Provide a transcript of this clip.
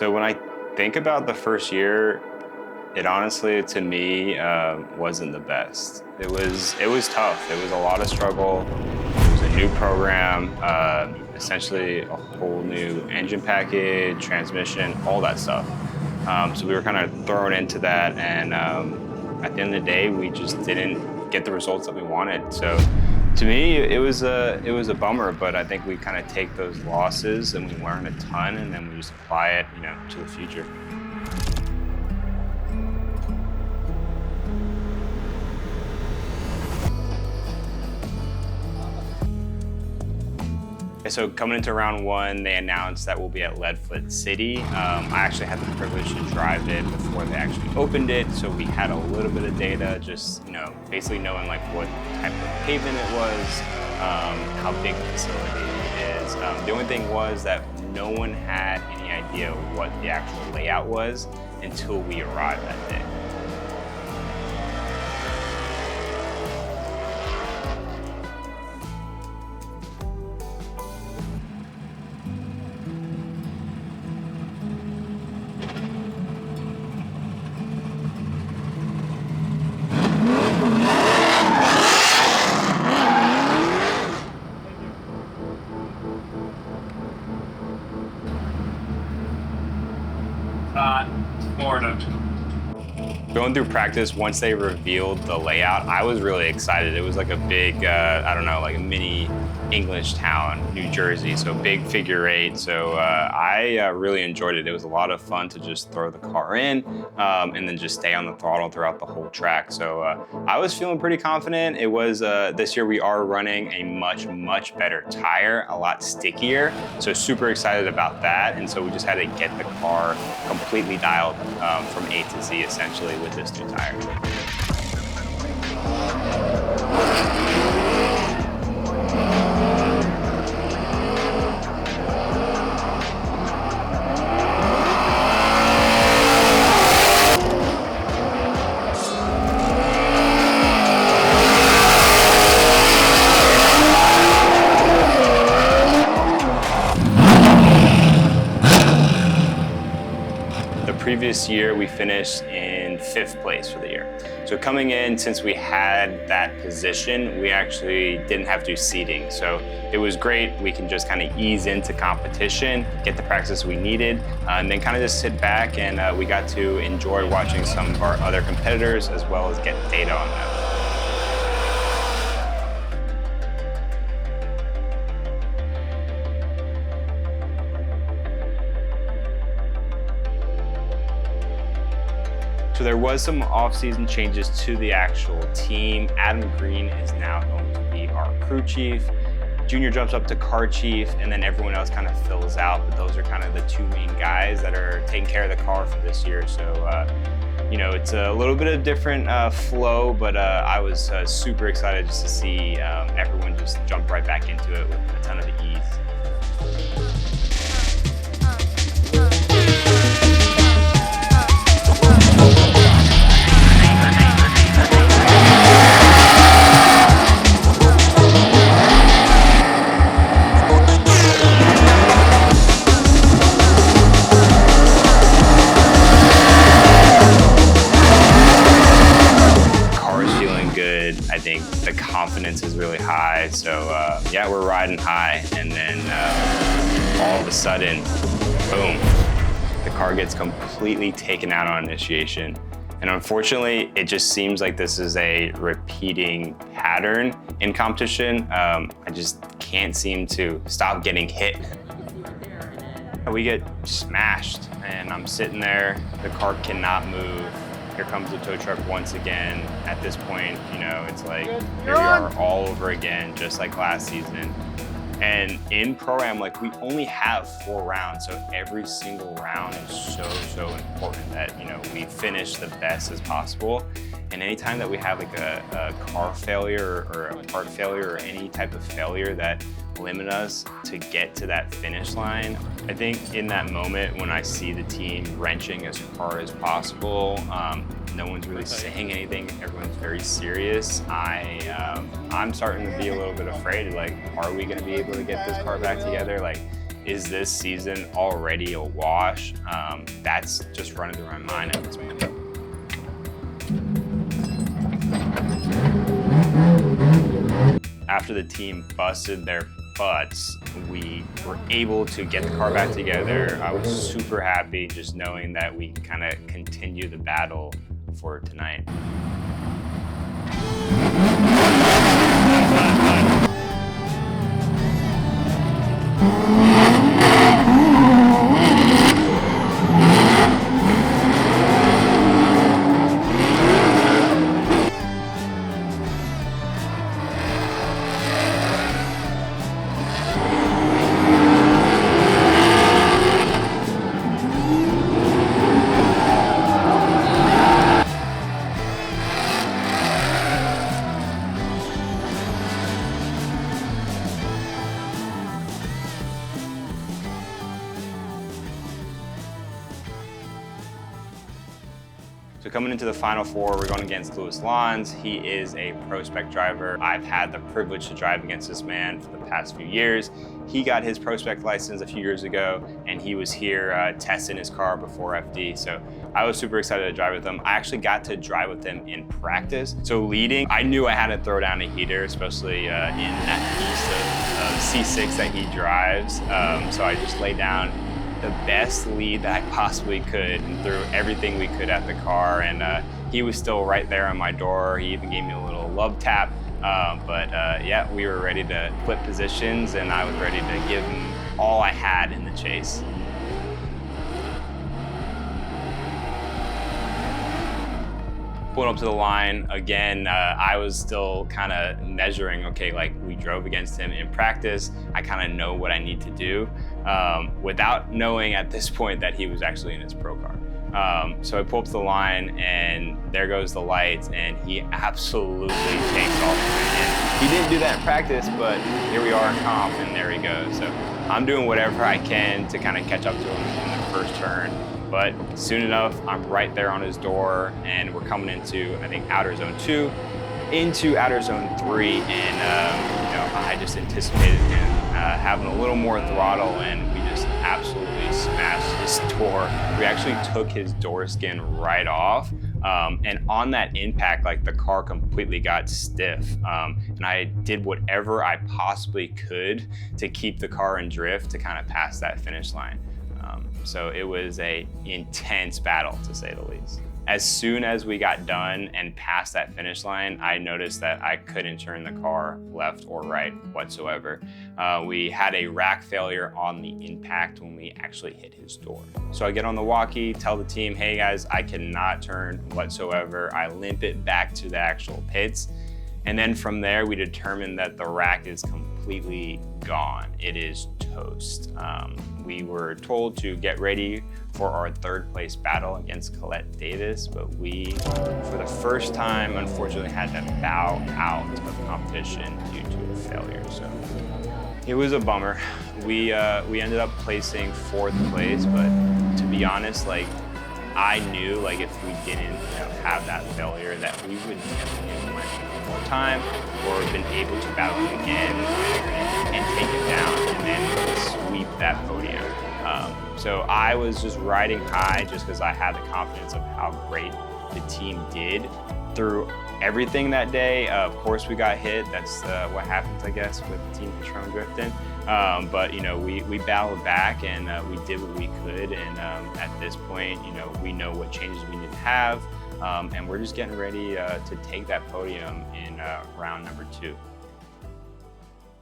So when I think about the first year, it honestly, to me, wasn't the best. It was tough. It was a lot of struggle. It was a new program, essentially a whole new engine package, transmission, all that stuff. So we were kind of thrown into that, and at the end of the day, we just didn't get the results that we wanted. So to me, it was a bummer, but I think we kind of take those losses and we learn a ton, and then we just apply it, to the future. So coming into round one, they announced that we'll be at Leadfoot City. I actually had the privilege to drive it before they actually opened it, so we had a little bit of data, just basically knowing like what type of pavement it was, how big the facility is. The only thing was that no one had any idea what the actual layout was until we arrived that day. Going through practice, once they revealed the layout, I was really excited. It was like a big, I don't know, like a mini English town, New Jersey, so big figure eight. So I really enjoyed it. It was a lot of fun to just throw the car in and then just stay on the throttle throughout the whole track. So I was feeling pretty confident. It was, this year we are running a much better tire, a lot stickier. So super excited about that. And so we just had to get the car completely dialed from A to Z essentially with this new tire. Previous year, we finished in 5th place for the year. So coming in, since we had that position, we actually didn't have to do seating. So it was great. We can just kind of ease into competition, get the practice we needed, and then kind of just sit back, and we got to enjoy watching some of our other competitors as well as get data on them. So there was some off-season changes to the actual team. Adam Green is now going to be our crew chief. Junior jumps up to car chief, and then everyone else kind of fills out, but those are kind of the two main guys that are taking care of the car for this year. So, it's a little bit of different flow, but I was super excited just to see everyone just jump right back into it with a ton of ease. I think the confidence is really high, so yeah, we're riding high, and then all of a sudden, boom, the car gets completely taken out on initiation. And unfortunately, it just seems like this is a repeating pattern in competition. I just can't seem to stop getting hit. We get smashed, and I'm sitting there, the car cannot move. Here comes the tow truck once again. At this point, it's like, here we are all over again, just like last season. And in Pro-Am, we only have 4 rounds, so every single round is so important that, we finish the best as possible. And anytime that we have a car failure or a part failure or any type of failure that limit us to get to that finish line, I think in that moment when I see the team wrenching as hard as possible, no one's really saying anything, everyone's very serious, I'm starting to be a little bit afraid, are we gonna be able to get this car back together? is this season already a wash? That's just running through my mind at this point. After the team busted their butts, we were able to get the car back together. I was super happy just knowing that we kind of continue the battle for tonight. So coming into the Final Four, we're going against Louis Lons. He is a pro spec driver. I've had the privilege to drive against this man for the past few years. He got his pro spec license a few years ago, and he was here testing his car before FD. So I was super excited to drive with him. I actually got to drive with him in practice. So leading, I knew I had to throw down a heater, especially in that piece of C6 that he drives. So I just laid down the best lead that I possibly could and threw everything we could at the car, and he was still right there on my door. He even gave me a little love tap, yeah, we were ready to flip positions, and I was ready to give him all I had in the chase. Pulling up to the line, again, I was still kind of measuring, okay, like we drove against him in practice, I kind of know what I need to do, without knowing at this point that he was actually in his pro car. So I pull up to the line, and there goes the lights, and he absolutely takes off. And he didn't do that in practice, but here we are in comp, and there he goes. So I'm doing whatever I can to kind of catch up to him in the first turn. But soon enough, I'm right there on his door, and we're coming into, I think, outer zone 2, into outer zone 3, and you know, I just anticipated him having a little more throttle, and we just absolutely smashed his door. We actually took his door skin right off, and on that impact, like the car completely got stiff, and I did whatever I possibly could to keep the car in drift to kind of pass that finish line. So it was an intense battle, to say the least. As soon as we got done and past that finish line, I noticed that I couldn't turn the car left or right whatsoever. We had a rack failure on the impact when we actually hit his door. So I get on the walkie, tell the team, hey guys, I cannot turn whatsoever. I limp it back to the actual pits. And then from there, we determined that the rack is completely gone. It is toast. We were told to get ready for our third place battle against Colette Davis, but we, for the first time, unfortunately had to bow out of competition due to a failure. So it was a bummer. We ended up placing 4th place, but to be honest, like, I knew, like, if we didn't have that failure, that we would definitely win more time or been able to battle again and take it down and then sweep that podium. So I was just riding high just because I had the confidence of how great the team did through everything that day. Of course, we got hit. That's what happens, I guess, with Team Cotrone Drifting. But, you know, we battled back, and we did what we could. And at this point, you know, we know what changes we need to have. And we're just getting ready to take that podium in round number 2.